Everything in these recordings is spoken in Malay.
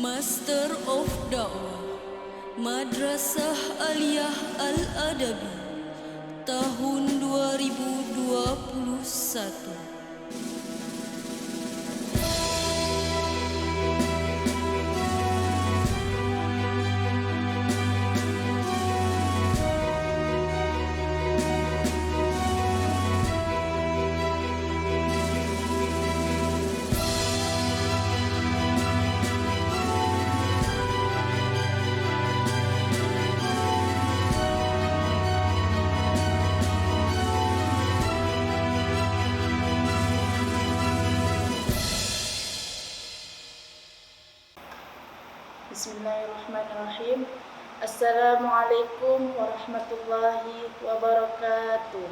Master of Dakwah Madrasah Aliyah Al-Adabi tahun 2021. Bismillahirrahmanirrahim. Assalamualaikum warahmatullahi wabarakatuh.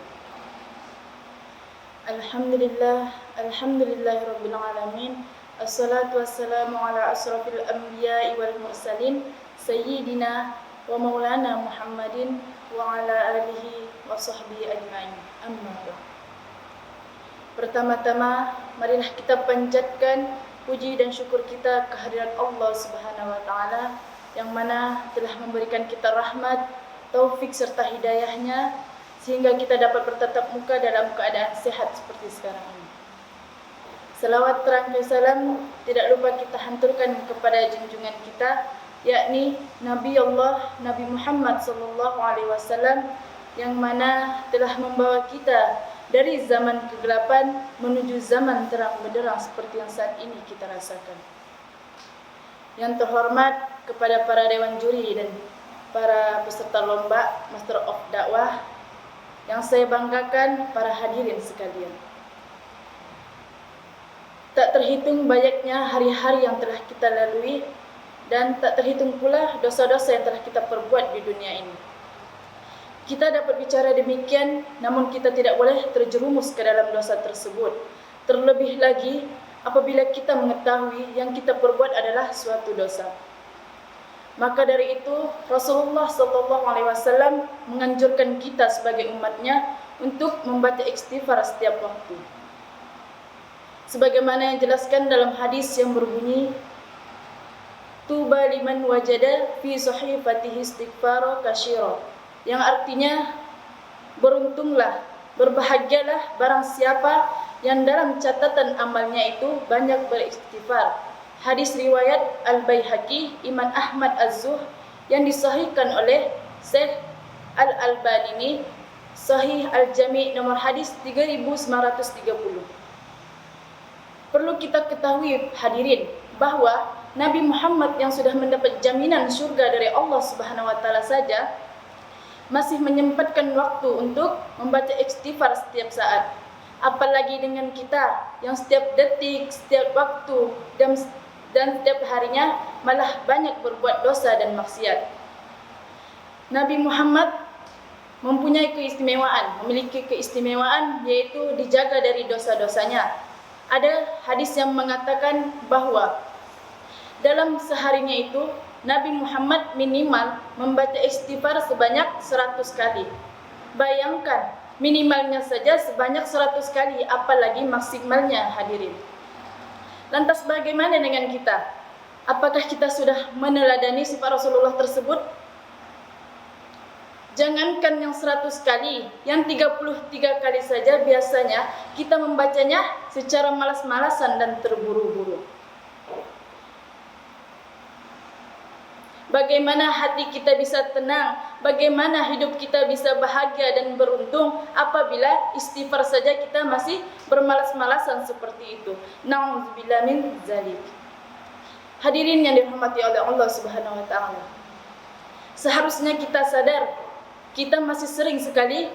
Alhamdulillahirabbil alamin. Assalatu wassalamu ala asrafil anbiya'i wal mursalin sayyidina wa maulana Muhammadin wa ala alihi wa sahbihi ajma'in. Amma ba'd. Pertama-tama marilah kita panjatkan puji dan syukur kita kehadirat Allah Subhanahu wa taala yang mana telah memberikan kita rahmat, taufik serta hidayahnya sehingga kita dapat bertatap muka dalam keadaan sehat seperti sekarang ini. Salawat terangkai salam tidak lupa kita hanturkan kepada junjungan kita, yakni Nabi Allah Nabi Muhammad sallallahu alaihi wasallam yang mana telah membawa kita dari zaman kegelapan menuju zaman terang benderang seperti yang saat ini kita rasakan. Yang terhormat kepada para dewan juri dan para peserta lomba Master of Dakwah, yang saya banggakan para hadirin sekalian. Tak terhitung banyaknya hari-hari yang telah kita lalui dan tak terhitung pula dosa-dosa yang telah kita perbuat di dunia ini. Kita dapat bicara demikian, namun kita tidak boleh terjerumus ke dalam dosa tersebut. Terlebih lagi apabila kita mengetahui yang kita perbuat adalah suatu dosa. Maka dari itu Rasulullah SAW menganjurkan kita sebagai umatnya untuk membaca istighfar setiap waktu. Sebagaimana yang dijelaskan dalam hadis yang berbunyi, Tuba liman wajada fi sahifatihi istighfara kasyira, yang artinya beruntunglah, berbahagialah barang siapa yang dalam catatan amalnya itu banyak beristighfar. Hadis riwayat Al-Baihaqi, Imam Ahmad Az-Zuh, yang disahihkan oleh Syekh Al-Albani ini, Sahih Al-Jami' nomor hadis 3930. Perlu kita ketahui hadirin bahwa Nabi Muhammad yang sudah mendapat jaminan syurga dari Allah Subhanahu wa taala saja masih menyempatkan waktu untuk membaca istighfar setiap saat. Apalagi dengan kita yang setiap detik, setiap waktu dan setiap harinya malah banyak berbuat dosa dan maksiat. Nabi Muhammad mempunyai memiliki keistimewaan yaitu dijaga dari dosa-dosanya. Ada hadis yang mengatakan bahwa dalam seharinya itu Nabi Muhammad minimal membaca istighfar sebanyak 100 kali. Bayangkan, minimalnya saja sebanyak 100 kali, apalagi maksimalnya hadirin. Lantas bagaimana dengan kita? Apakah kita sudah meneladani sifat Rasulullah tersebut? Jangankan yang 100 kali, yang 33 kali saja biasanya kita membacanya secara malas-malasan dan terburu-buru. Bagaimana hati kita bisa tenang, bagaimana hidup kita bisa bahagia dan beruntung apabila istighfar saja kita masih bermalas-malasan seperti itu. Na'udzubillah min dzalik. Hadirin yang dirahmati oleh Allah Subhanahu wa taala. Seharusnya kita sadar kita masih sering sekali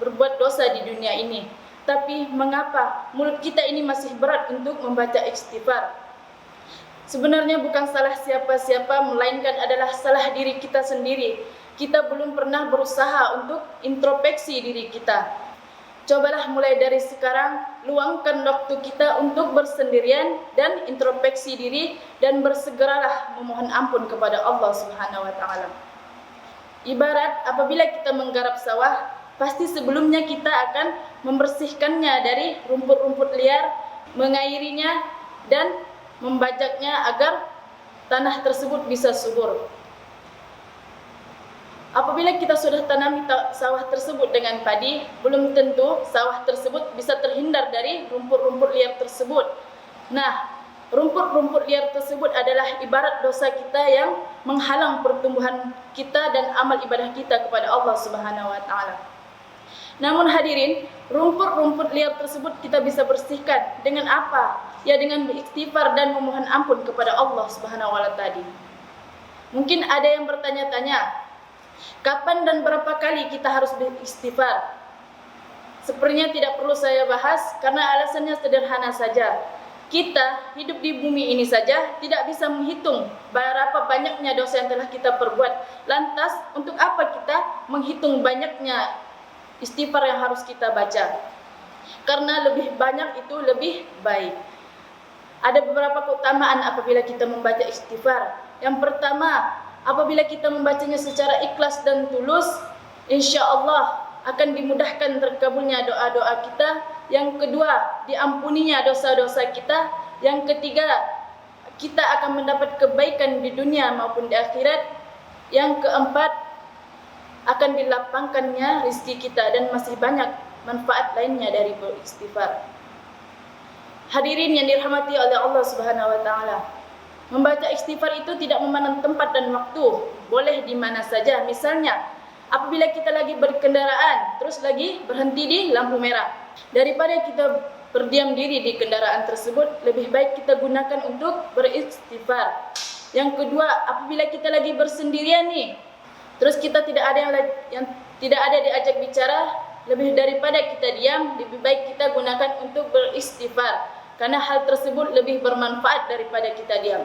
berbuat dosa di dunia ini. Tapi mengapa mulut kita ini masih berat untuk membaca istighfar? Sebenarnya bukan salah siapa-siapa, melainkan adalah salah diri kita sendiri. Kita belum pernah berusaha untuk introspeksi diri kita. Cobalah mulai dari sekarang, luangkan waktu kita untuk bersendirian dan introspeksi diri dan bersegeralah memohon ampun kepada Allah Subhanahu wa taala. Ibarat apabila kita menggarap sawah, pasti sebelumnya kita akan membersihkannya dari rumput-rumput liar, mengairinya dan membajaknya agar tanah tersebut bisa subur. Apabila kita sudah tanami sawah tersebut dengan padi, belum tentu sawah tersebut bisa terhindar dari rumput-rumput liar tersebut. Nah, rumput-rumput liar tersebut adalah ibarat dosa kita yang menghalang pertumbuhan kita dan amal ibadah kita kepada Allah Subhanahu wa taala. Namun hadirin, rumput-rumput liar tersebut kita bisa bersihkan dengan apa? Ya, dengan beristighfar dan memohon ampun kepada Allah Subhanahu wa taala tadi. Mungkin ada yang bertanya-tanya, kapan dan berapa kali kita harus beristighfar? Sepertinya tidak perlu saya bahas karena alasannya sederhana saja. Kita hidup di bumi ini saja tidak bisa menghitung berapa banyaknya dosa yang telah kita perbuat. Lantas untuk apa kita menghitung banyaknya istighfar yang harus kita baca? Karena lebih banyak itu lebih baik. Ada beberapa keutamaan apabila kita membaca istighfar. Yang pertama, apabila kita membacanya secara ikhlas dan tulus, insya Allah akan dimudahkan terkabulnya doa-doa kita. Yang kedua, diampuninya dosa-dosa kita. Yang ketiga, kita akan mendapat kebaikan di dunia maupun di akhirat. Yang keempat, akan dilapangkannya rezeki kita dan masih banyak manfaat lainnya dari beristighfar. Hadirin yang dirahmati oleh Allah Subhanahu wa taala, membaca istighfar itu tidak memandang tempat dan waktu, boleh di mana saja. Misalnya, apabila kita lagi berkendaraan, terus lagi berhenti di lampu merah, daripada kita berdiam diri di kendaraan tersebut, lebih baik kita gunakan untuk beristighfar. Yang kedua, apabila kita lagi bersendirian nih, terus kita tidak ada yang tidak ada diajak bicara, lebih daripada kita diam, lebih baik kita gunakan untuk beristighfar, karena hal tersebut lebih bermanfaat daripada kita diam.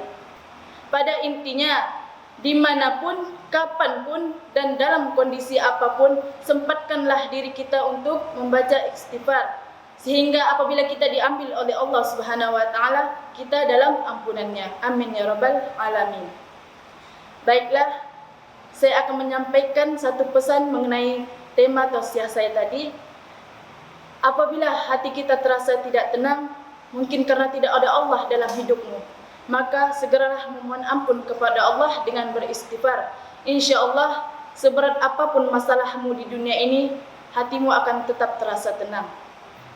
Pada intinya, dimanapun, kapanpun, dan dalam kondisi apapun, sempatkanlah diri kita untuk membaca istighfar, sehingga apabila kita diambil oleh Allah Subhanahu wa taala, kita dalam ampunannya. Amin ya rabbal alamin. Baiklah, saya akan menyampaikan satu pesan mengenai tema tausiah saya tadi. Apabila hati kita terasa tidak tenang, mungkin karena tidak ada Allah dalam hidupmu, maka segeralah memohon ampun kepada Allah dengan beristighfar. Insya Allah, seberat apapun masalahmu di dunia ini, hatimu akan tetap terasa tenang.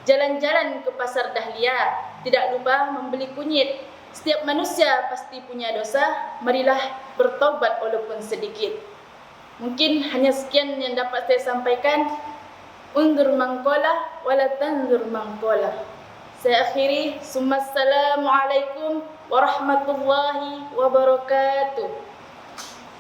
Jalan-jalan ke pasar Dahlia, tidak lupa membeli kunyit. Setiap manusia pasti punya dosa, marilah bertaubat walaupun sedikit. Mungkin hanya sekian yang dapat saya sampaikan. Undur mangkola wala tandur mangkola. Saya akhiri. Assalamualaikum warahmatullahi wabarakatuh.